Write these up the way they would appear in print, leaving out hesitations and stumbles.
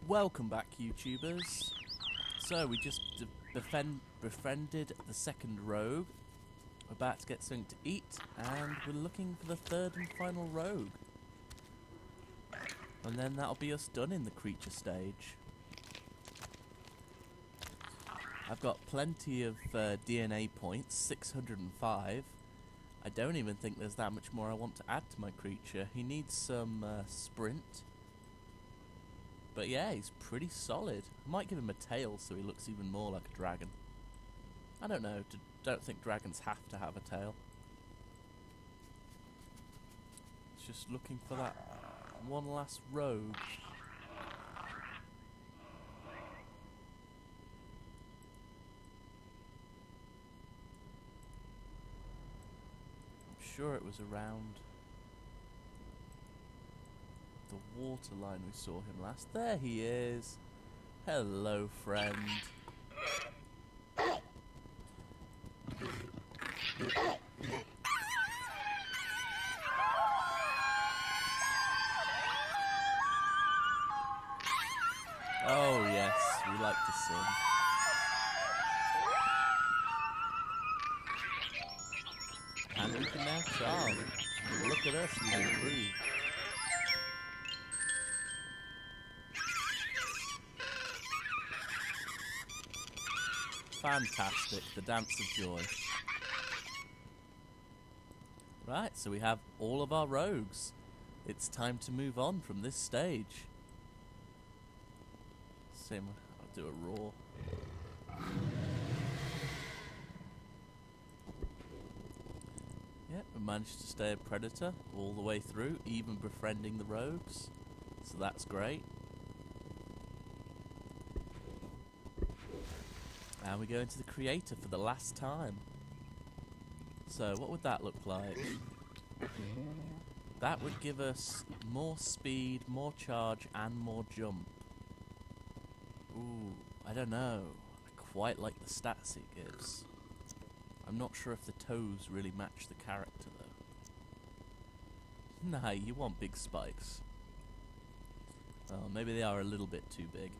Welcome back, YouTubers. So we just befriended the second rogue. We're about to get something to eat, and we're looking for the third and final rogue. And then that'll be us done in the creature stage. I've got plenty of DNA points, 605. I don't even think there's that much more I want to add to my creature. He needs some sprint. But yeah, he's pretty solid. I might give him a tail so he looks even more like a dragon. I don't know, don't think dragons have to have a tail. It's just looking for that one last rogue. I'm sure it was around the water line we saw him last. There he is. Hello, friend. Oh yes, we like to sing. And we can now charm. Look at us, we improve. Fantastic, the dance of joy. Right, so we have all of our rogues. It's time to move on from this stage. Same, I'll do a roar. Yep, we managed to stay a predator all the way through, even befriending the rogues. So that's great. And we go into the creator for the last time. So what would that look like? That would give us more speed, more charge, and more jump. Ooh, I don't know. I quite like the stats it gives. I'm not sure if the toes really match the character though. Nah, you want big spikes. Well, maybe they are a little bit too big.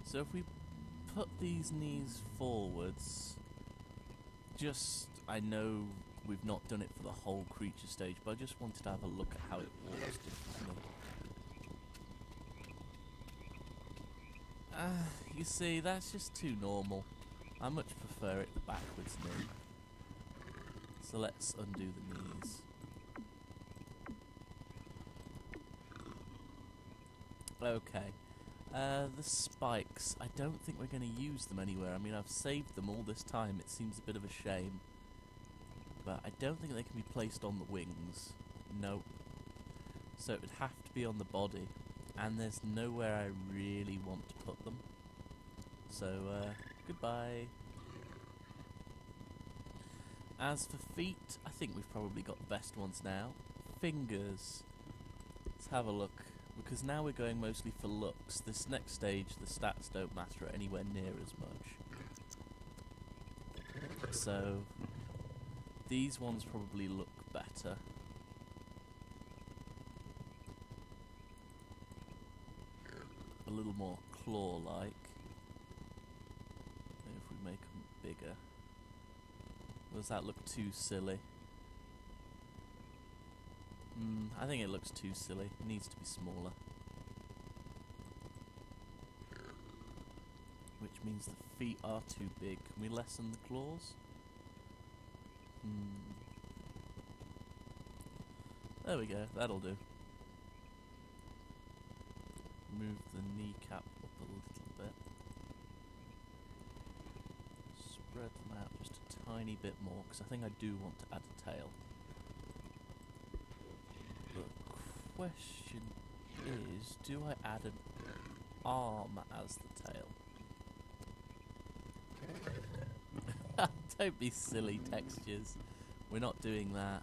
So if we put these knees forwards, I know we've not done it for the whole creature stage, but I just wanted to have a look at how it works differently. You see, that's just too normal. I much prefer it the backwards knee. So let's undo the knees. Okay. The spikes, I don't think we're going to use them anywhere. I mean, I've saved them all this time. It seems a bit of a shame. But I don't think they can be placed on the wings. Nope. So it would have to be on the body. And there's nowhere I really want to put them. So, goodbye. As for feet, I think we've probably got the best ones now. Fingers. Let's have a look. Because now we're going mostly for looks. This next stage, the stats don't matter anywhere near as much. So, these ones probably look better. A little more claw-like. Maybe if we make them bigger. Does that look too silly? I think it looks too silly. It needs to be smaller. Which means the feet are too big. Can we lessen the claws? There we go. That'll do. Move the kneecap up a little bit. Spread them out just a tiny bit more, because I think I do want to add a tail. The question is, do I add an arm as the tail? Don't be silly, textures. We're not doing that.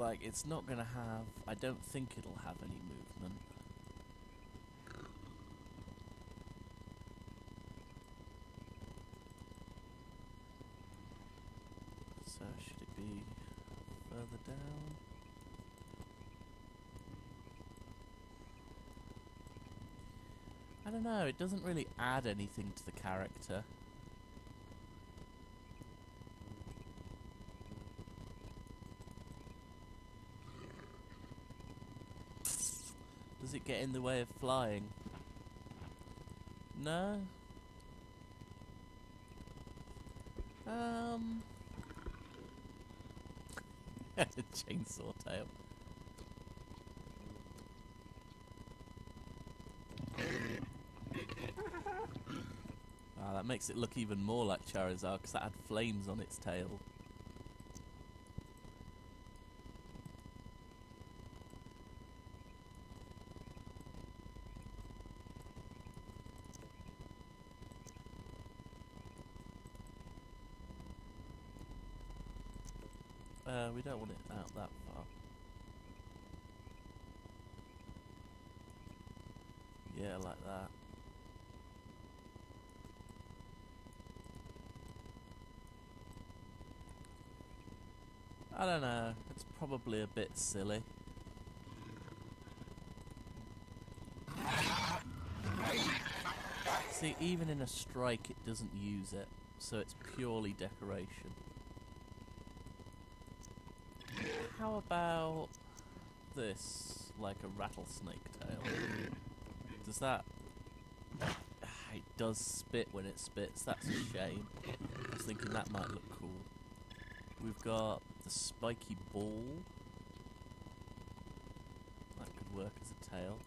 like, it's not gonna have... I don't think it'll have any movement. So, should it be further down? I don't know, it doesn't really add anything to the character. Does it get in the way of flying? No? Chainsaw tail. Ah, that makes it look even more like Charizard because that had flames on its tail. We don't want it out that far. Yeah, like that. I don't know, it's probably a bit silly. See, even in a strike it doesn't use it, so it's purely decoration. How about this, like a rattlesnake tail? Does that... It does spit when it spits, that's a shame. I was thinking that might look cool. We've got the spiky ball. That could work as a tail.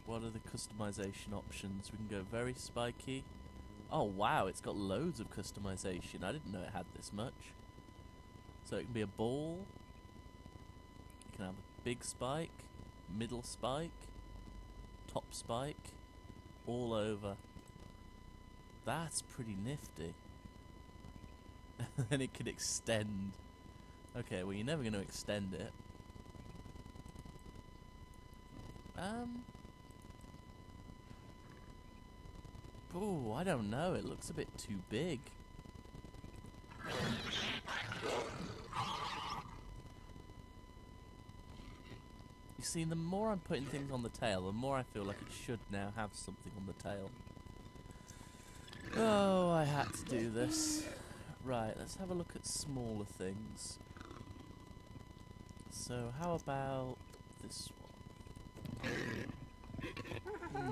What are the customization options? We can go very spiky. Oh wow, it's got loads of customization. I didn't know it had this much. So it can be a ball. You can have a big spike, middle spike, top spike, all over. That's pretty nifty. Then it could extend. Okay, well you're never going to extend it. Oh, I don't know. It looks a bit too big. You see, the more I'm putting things on the tail, the more I feel like it should now have something on the tail. Oh, I had to do this. Right, let's have a look at smaller things. So, how about this one?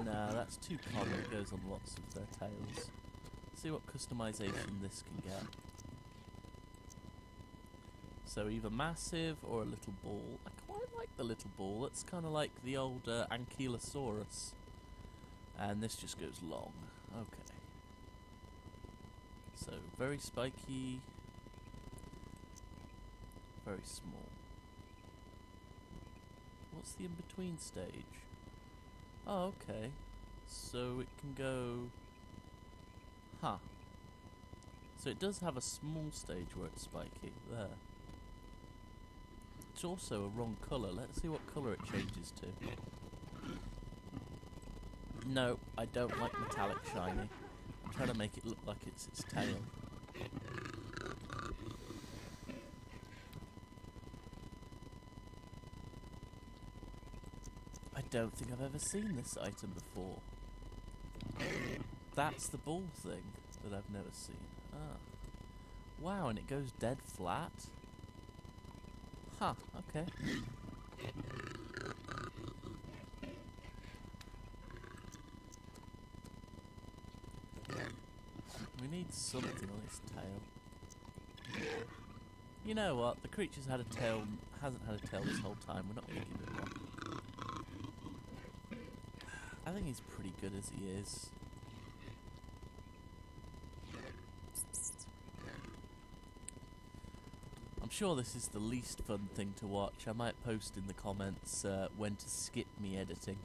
No, that's too common. It goes on lots of their tails. See what customization this can get. So either massive or a little ball. I quite like the little ball. It's kind of like the old Ankylosaurus. And this just goes long. Okay. So very spiky. Very small. What's the in-between stage? Oh, okay. So it can go... Huh. So it does have a small stage where it's spiky. There. It's also a wrong colour. Let's see what colour it changes to. No, I don't like metallic shiny. I'm trying to make it look like it's its tail. I don't think I've ever seen this item before. That's the ball thing that I've never seen. Ah. Wow, and it goes dead flat? Huh, okay. We need something on its tail. You know what? The creature's had a tail, hasn't had a tail this whole time. We're not going to give it one. I think he's pretty good as he is. I'm sure this is the least fun thing to watch. I might post in the comments when to skip me editing.